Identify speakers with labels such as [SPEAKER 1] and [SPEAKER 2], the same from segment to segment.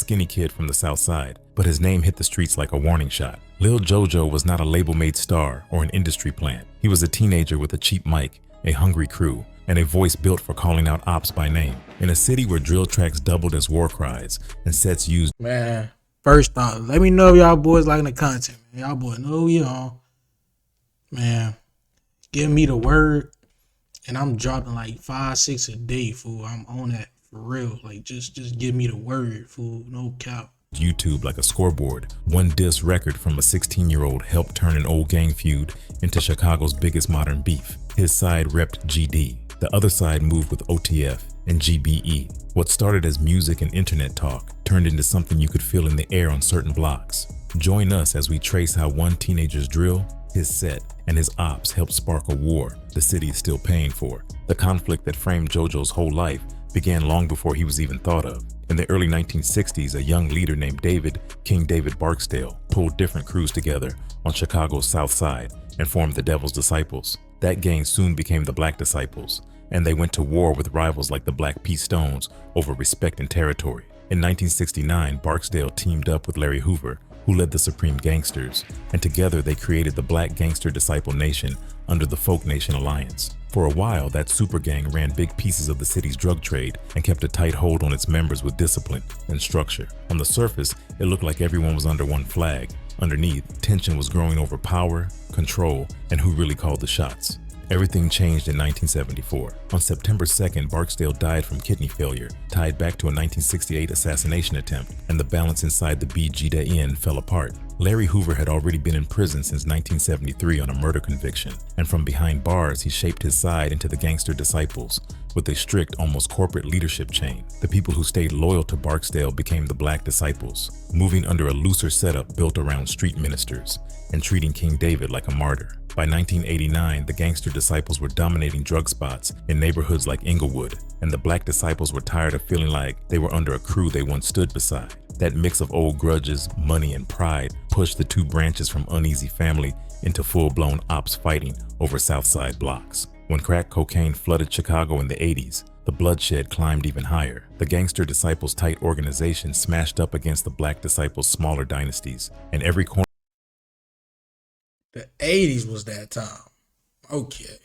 [SPEAKER 1] skinny kid from the South Side, but his name hit the streets like a warning shot. Lil Jojo was not a label-made star or an industry plant. He was a teenager with a cheap mic, a hungry crew, and a voice built for calling out ops by name. In a city where drill tracks doubled as war cries and sets used...
[SPEAKER 2] Man, first off, let me know if y'all boys liking the content, man. Y'all boys know we on. Man, give me the word, and I'm dropping like 5, 6 a day, fool. I'm on that for real. Like, just give me the word, fool. No cap.
[SPEAKER 1] YouTube like a scoreboard. One diss record from a 16-year-old helped turn an old gang feud into Chicago's biggest modern beef. His side repped GD. The other side moved with OTF and GBE. What started as music and internet talk turned into something you could feel in the air on certain blocks. Join us as we trace how one teenager's drill, his set, and his ops helped spark a war the city is still paying for. The conflict that framed JoJo's whole life began long before he was even thought of. In the early 1960s, a young leader named King David Barksdale, pulled different crews together on Chicago's South Side and formed the Devil's Disciples. That gang soon became the Black Disciples, and they went to war with rivals like the Black P. Stones over respect and territory. In 1969, Barksdale teamed up with Larry Hoover, who led the Supreme Gangsters, and together they created the Black Gangster Disciple Nation under the Folk Nation Alliance. For a while, that super gang ran big pieces of the city's drug trade and kept a tight hold on its members with discipline and structure. On the surface, it looked like everyone was under one flag. Underneath, tension was growing over power, control, and who really called the shots. Everything changed in 1974. On September 2nd, Barksdale died from kidney failure, tied back to a 1968 assassination attempt, and the balance inside the BG fell apart. Larry Hoover had already been in prison since 1973 on a murder conviction, and from behind bars, he shaped his side into the Gangster Disciples with a strict, almost corporate leadership chain. The people who stayed loyal to Barksdale became the Black Disciples, moving under a looser setup built around street ministers and treating King David like a martyr. By 1989, the Gangster Disciples were dominating drug spots in neighborhoods like Inglewood, and the Black Disciples were tired of feeling like they were under a crew they once stood beside. That mix of old grudges, money, and pride pushed the two branches from uneasy family into full-blown ops fighting over Southside blocks. When crack cocaine flooded Chicago in the 80s, the bloodshed climbed even higher. The Gangster Disciples' tight organization smashed up against the Black Disciples' smaller dynasties, and every corner.
[SPEAKER 2] The 80s was that time. Okay.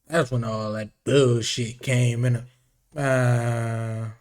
[SPEAKER 2] That's when all that bullshit came in. That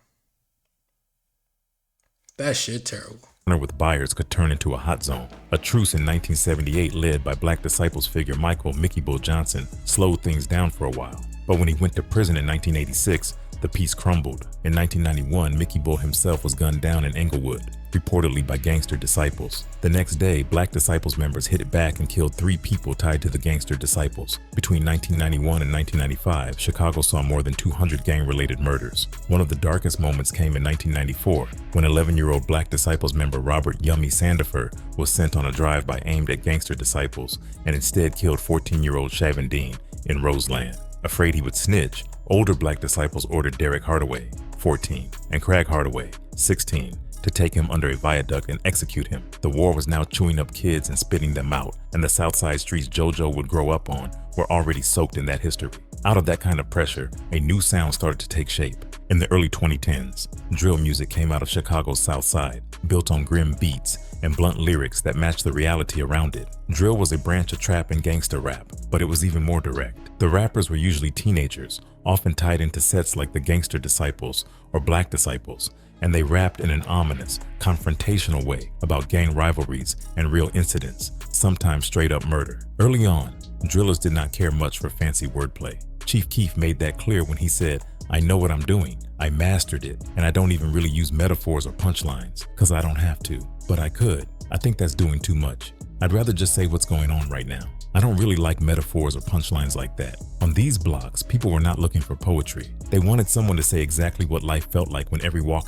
[SPEAKER 2] shit terrible.
[SPEAKER 1] With buyers could turn into a hot zone. A truce in 1978 led by Black Disciples figure Michael Mickey Bull Johnson slowed things down for a while. But when he went to prison in 1986, the peace crumbled. In 1991, Mickey Bull himself was gunned down in Englewood, reportedly by Gangster Disciples. The next day, Black Disciples members hit it back and killed 3 people tied to the Gangster Disciples. Between 1991 and 1995, Chicago saw more than 200 gang-related murders. One of the darkest moments came in 1994, when 11-year-old Black Disciples member Robert Yummy Sandifer was sent on a drive-by aimed at Gangster Disciples and instead killed 14-year-old Shavin Dean in Roseland. Afraid he would snitch, older Black Disciples ordered Derek Hardaway, 14, and Craig Hardaway, 16, to take him under a viaduct and execute him. The war was now chewing up kids and spitting them out, and the Southside streets JoJo would grow up on were already soaked in that history. Out of that kind of pressure, a new sound started to take shape. In the early 2010s, drill music came out of Chicago's South Side, built on grim beats and blunt lyrics that matched the reality around it. Drill was a branch of trap and gangster rap, but it was even more direct. The rappers were usually teenagers, often tied into sets like the Gangster Disciples or Black Disciples, and they rapped in an ominous, confrontational way about gang rivalries and real incidents, sometimes straight up murder. Early on, drillers did not care much for fancy wordplay. Chief Keef made that clear when he said, "I know what I'm doing, I mastered it, and I don't even really use metaphors or punchlines, cause I don't have to, but I could. I think that's doing too much. I'd rather just say what's going on right now. I don't really like metaphors or punchlines like that." On these blocks, people were not looking for poetry. They wanted someone to say exactly what life felt like when every walk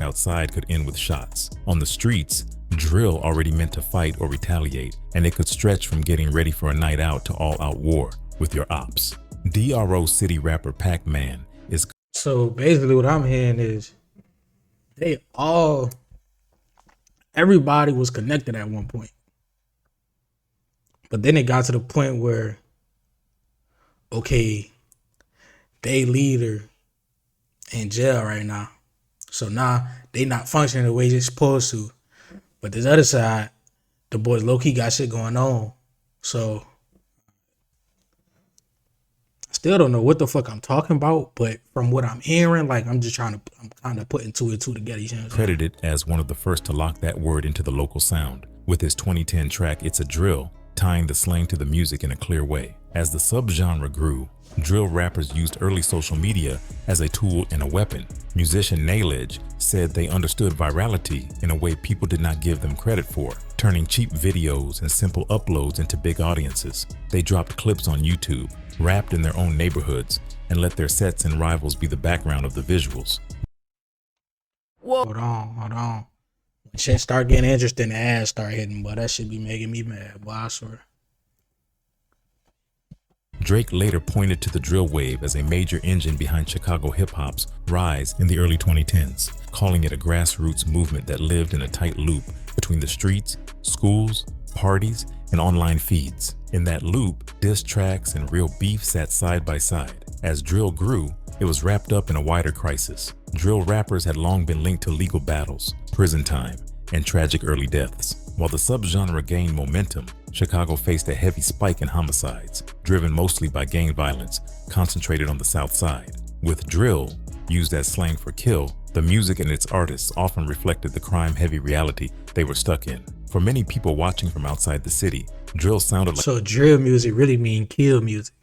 [SPEAKER 1] outside could end with shots. On the streets, drill already meant to fight or retaliate, and it could stretch from getting ready for a night out to all-out war with your ops. DRO City rapper Pac-Man is...
[SPEAKER 2] So basically what I'm hearing is everybody was connected at one point. But then it got to the point where, okay, they leader in jail right now. So now they not functioning the way they're supposed to. But this other side, the boys low-key got shit going on. So I still don't know what the fuck I'm talking about, but from what I'm hearing, like I'm kind of putting two and two together. You know what I'm saying?
[SPEAKER 1] Credited as one of the first to lock that word into the local sound, with his 2010 track It's a Drill, tying the slang to the music in a clear way. As the subgenre grew, drill rappers used early social media as a tool and a weapon. Musician Nailage said they understood virality in a way people did not give them credit for, turning cheap videos and simple uploads into big audiences. They dropped clips on YouTube, rapped in their own neighborhoods, and let their sets and rivals be the background of the visuals.
[SPEAKER 2] Hold on. When shit start getting interesting, the ads start hitting, but that should be making me mad, boy, I swear.
[SPEAKER 1] Drake later pointed to the drill wave as a major engine behind Chicago hip-hop's rise in the early 2010s, calling it a grassroots movement that lived in a tight loop between the streets, schools, parties, and online feeds. In that loop, diss tracks and real beef sat side by side. As drill grew, it was wrapped up in a wider crisis. Drill rappers had long been linked to legal battles, prison time, and tragic early deaths. While the subgenre gained momentum, Chicago faced a heavy spike in homicides, driven mostly by gang violence, concentrated on the South Side. With drill, used as slang for kill, the music and its artists often reflected the crime-heavy reality they were stuck in. For many people watching from outside the city, drill sounded like
[SPEAKER 2] So drill music really mean kill music.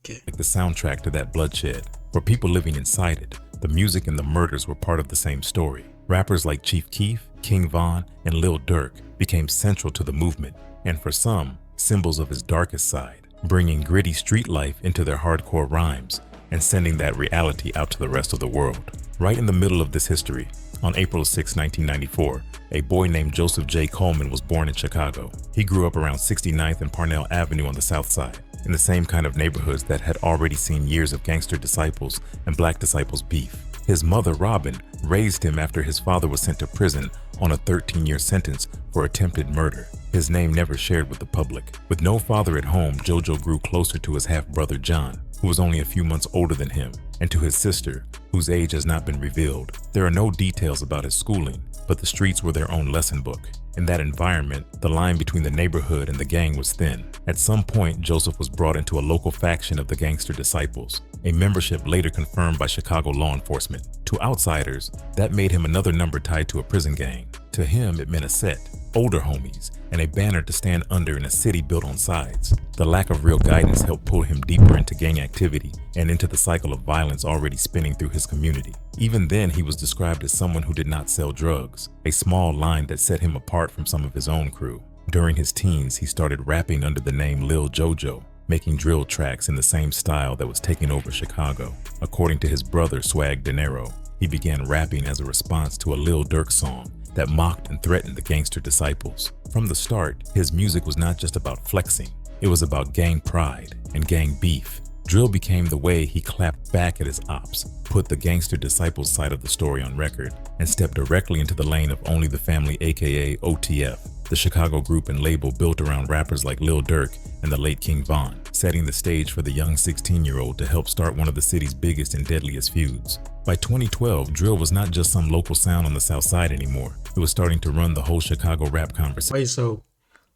[SPEAKER 2] Okay.
[SPEAKER 1] the soundtrack to that bloodshed. For people living inside it, the music and the murders were part of the same story. Rappers like Chief Keef, King Von, and Lil Durk became central to the movement, and for some, symbols of his darkest side, bringing gritty street life into their hardcore rhymes and sending that reality out to the rest of the world. Right in the middle of this history, on April 6, 1994, a boy named Joseph J. Coleman was born in Chicago. He grew up around 69th and Parnell Avenue on the South Side, in the same kind of neighborhoods that had already seen years of gangster disciples and black disciples beef. His mother, Robin, raised him after his father was sent to prison on a 13-year sentence for attempted murder. His name never shared with the public. With no father at home, Jojo grew closer to his half-brother John, who was only a few months older than him, and to his sister, whose age has not been revealed. There are no details about his schooling, but the streets were their own lesson book. In that environment, the line between the neighborhood and the gang was thin. At some point, Joseph was brought into a local faction of the Gangster Disciples, a membership later confirmed by Chicago law enforcement. To outsiders, that made him another number tied to a prison gang. To him, it meant a set, older homies, and a banner to stand under in a city built on sides. The lack of real guidance helped pull him deeper into gang activity and into the cycle of violence already spinning through his community. Even then, he was described as someone who did not sell drugs, a small line that set him apart from some of his own crew. During his teens, he started rapping under the name Lil Jojo, making drill tracks in the same style that was taking over Chicago. According to his brother Swag Dinero, he began rapping as a response to a Lil Durk song that mocked and threatened the Gangster Disciples. From the start, his music was not just about flexing, it was about gang pride and gang beef. Drill became the way he clapped back at his ops, put the Gangster Disciples side of the story on record, and stepped directly into the lane of Only the Family, aka OTF, the Chicago group and label built around rappers like Lil Durk and the late King Von, setting the stage for the young 16-year-old to help start one of the city's biggest and deadliest feuds. By 2012, drill was not just some local sound on the South Side anymore. It was starting to run the whole Chicago rap conversation.
[SPEAKER 2] Wait, so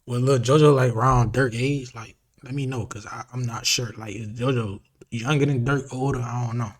[SPEAKER 2] was Lil Jojo like around Dirk age? Like, let me know, cause I'm not sure. Like, is Jojo younger than Dirk, older? I don't know.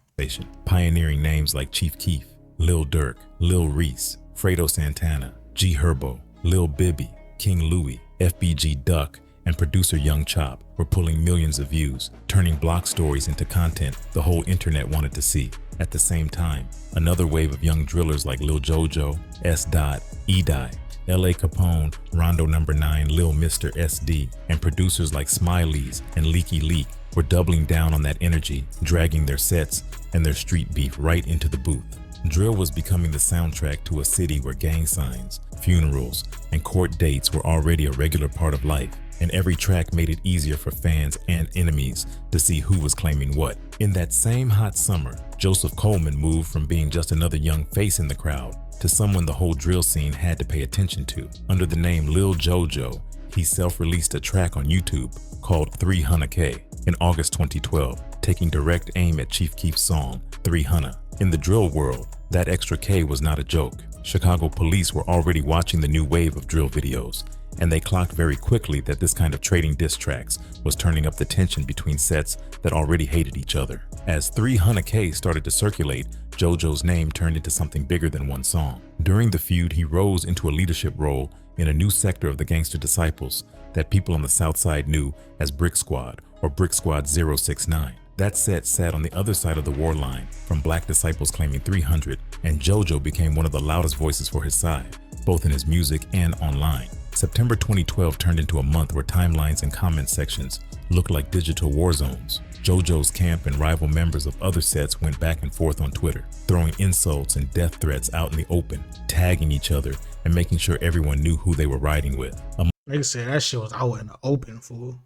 [SPEAKER 1] Pioneering names like Chief Keef, Lil Durk, Lil Reese, Fredo Santana, G Herbo, Lil Bibby, King Louie, FBG Duck, and producer Young Chop were pulling millions of views, turning block stories into content the whole internet wanted to see. At the same time, another wave of young drillers like Lil Jojo, S. Dot, E-Die, L.A. Capone, Rondo No. 9, Lil Mr. SD, and producers like Smileys and Leaky Leak were doubling down on that energy, dragging their sets and their street beef right into the booth. Drill was becoming the soundtrack to a city where gang signs, funerals, and court dates were already a regular part of life, and every track made it easier for fans and enemies to see who was claiming what. In that same hot summer, Joseph Coleman moved from being just another young face in the crowd to someone the whole drill scene had to pay attention to. Under the name Lil Jojo, he self-released a track on YouTube called 300K in August 2012, taking direct aim at Chief Keef's song 300. In the drill world, that extra K was not a joke. Chicago police were already watching the new wave of drill videos, and they clocked very quickly that this kind of trading diss tracks was turning up the tension between sets that already hated each other. As 300K started to circulate, JoJo's name turned into something bigger than one song. During the feud, he rose into a leadership role in a new sector of the Gangster Disciples that people on the South Side knew as Brick Squad or Brick Squad 069. That set sat on the other side of the war line, from Black Disciples claiming 300, and JoJo became one of the loudest voices for his side, both in his music and online. September 2012 turned into a month where timelines and comment sections looked like digital war zones. JoJo's camp and rival members of other sets went back and forth on Twitter, throwing insults and death threats out in the open, tagging each other, and making sure everyone knew who they were riding with.
[SPEAKER 2] Nigga said that shit was out in the open, fool.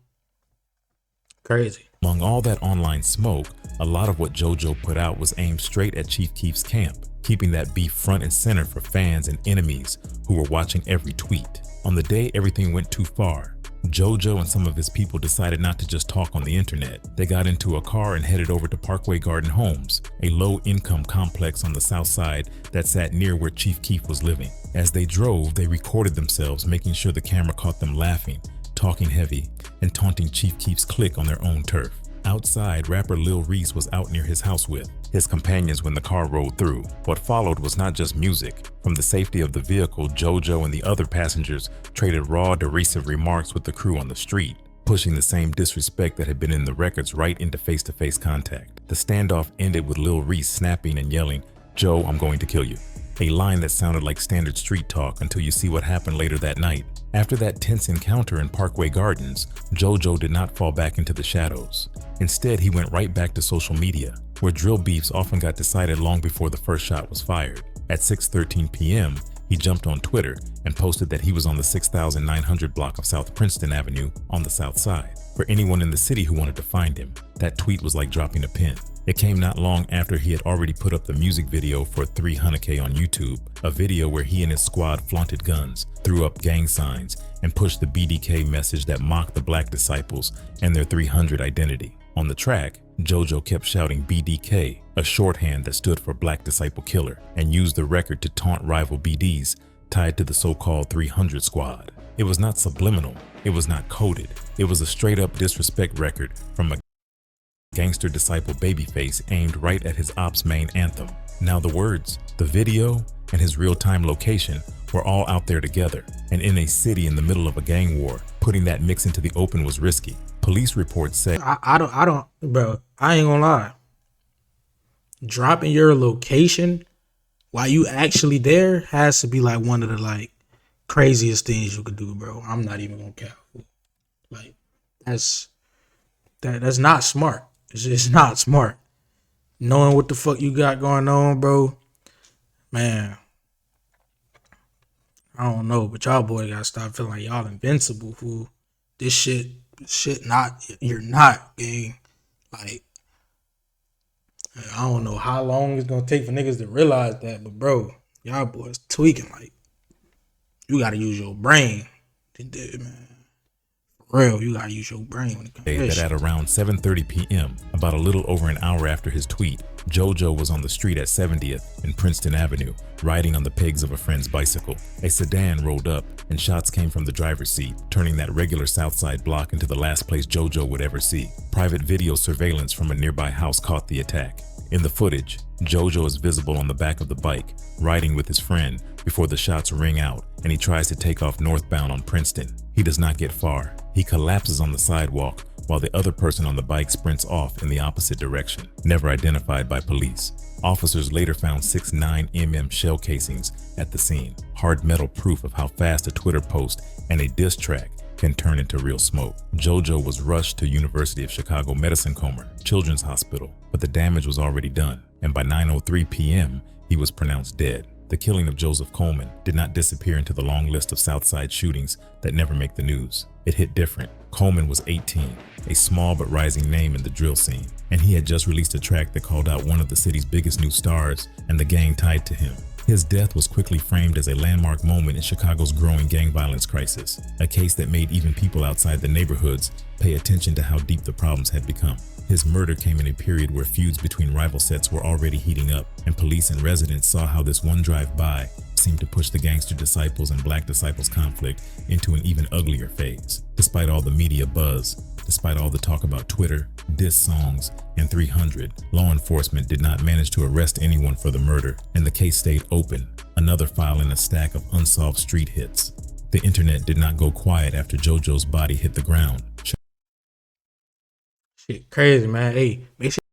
[SPEAKER 2] Crazy.
[SPEAKER 1] Among all that online smoke, a lot of what JoJo put out was aimed straight at Chief Keef's camp, keeping that beef front and center for fans and enemies who were watching every tweet. On the day everything went too far, JoJo and some of his people decided not to just talk on the internet. They got into a car and headed over to Parkway Garden Homes, a low-income complex on the south side that sat near where Chief Keef was living. As they drove, they recorded themselves, making sure the camera caught them laughing, talking heavy, and taunting Chief Keef's clique on their own turf. Outside, rapper Lil Reese was out near his house with his companions when the car rolled through. What followed was not just music. From the safety of the vehicle, JoJo and the other passengers traded raw, derisive remarks with the crew on the street, pushing the same disrespect that had been in the records right into face-to-face contact. The standoff ended with Lil Reese snapping and yelling, "Joe, I'm going to kill you," a line that sounded like standard street talk until you see what happened later that night. After that tense encounter in Parkway Gardens, JoJo did not fall back into the shadows. Instead, he went right back to social media, where drill beefs often got decided long before the first shot was fired. At 6:13 p.m., he jumped on Twitter and posted that he was on the 6900 block of South Princeton Avenue on the south side. For anyone in the city who wanted to find him, that tweet was like dropping a pin. It came not long after he had already put up the music video for 300K on YouTube, a video where he and his squad flaunted guns, threw up gang signs, and pushed the BDK message that mocked the Black Disciples and their 300 identity. On the track, JoJo kept shouting BDK, a shorthand that stood for Black Disciple Killer, and used the record to taunt rival BDs tied to the so-called 300 squad. It was not subliminal, it was not coded, it was a straight-up disrespect record from a Gangster Disciple Babyface aimed right at his ops main anthem. Now the words, the video, and his real-time location were all out there together, and in a city in the middle of a gang war, putting that mix into the open was risky. Police reports say,
[SPEAKER 2] I don't, bro, I ain't gonna lie. Dropping your location while you actually there has to be like one of the like craziest things you could do, bro. I'm not even gonna cap. Like, that's not smart. It's just not smart. Knowing what the fuck you got going on, bro, man. I don't know, but y'all boy gotta stop feeling like y'all invincible, fool. This shit not, you're not, gang. Like, I don't know how long it's gonna take for niggas to realize that, but bro, y'all boys tweaking. Like, you gotta use your brain to do it, man. For real, you gotta use your brain when it comes to
[SPEAKER 1] that
[SPEAKER 2] shit.
[SPEAKER 1] at around 7:30 p.m., about a little over an hour after his tweet, JoJo was on the street at 70th and Princeton Avenue, riding on the pegs of a friend's bicycle. A sedan rolled up, and shots came from the driver's seat, turning that regular Southside block into the last place JoJo would ever see. Private video surveillance from a nearby house caught the attack. In the footage, JoJo is visible on the back of the bike, riding with his friend, before the shots ring out and he tries to take off northbound on Princeton. He does not get far. He collapses on the sidewalk while the other person on the bike sprints off in the opposite direction, never identified by police. Officers later found 6 9mm shell casings at the scene, hard metal proof of how fast a Twitter post and a diss track can turn into real smoke. JoJo was rushed to University of Chicago Medicine Comer Children's Hospital, but the damage was already done, and by 9:03 p.m., he was pronounced dead. The killing of Joseph Coleman did not disappear into the long list of Southside shootings that never make the news. It hit different. Coleman was 18, a small but rising name in the drill scene, and he had just released a track that called out one of the city's biggest new stars and the gang tied to him. His death was quickly framed as a landmark moment in Chicago's growing gang violence crisis, a case that made even people outside the neighborhoods pay attention to how deep the problems had become. His murder came in a period where feuds between rival sets were already heating up, and police and residents saw how this one drive-by seemed to push the gangster disciples and black disciples conflict into an even uglier phase. Despite all the media buzz, despite all the talk about Twitter, diss songs, and 300, law enforcement did not manage to arrest anyone for the murder, and the case stayed open, another file in a stack of unsolved street hits. The internet did not go quiet after JoJo's body hit the ground.
[SPEAKER 2] Shit, crazy, man. Hey, make sure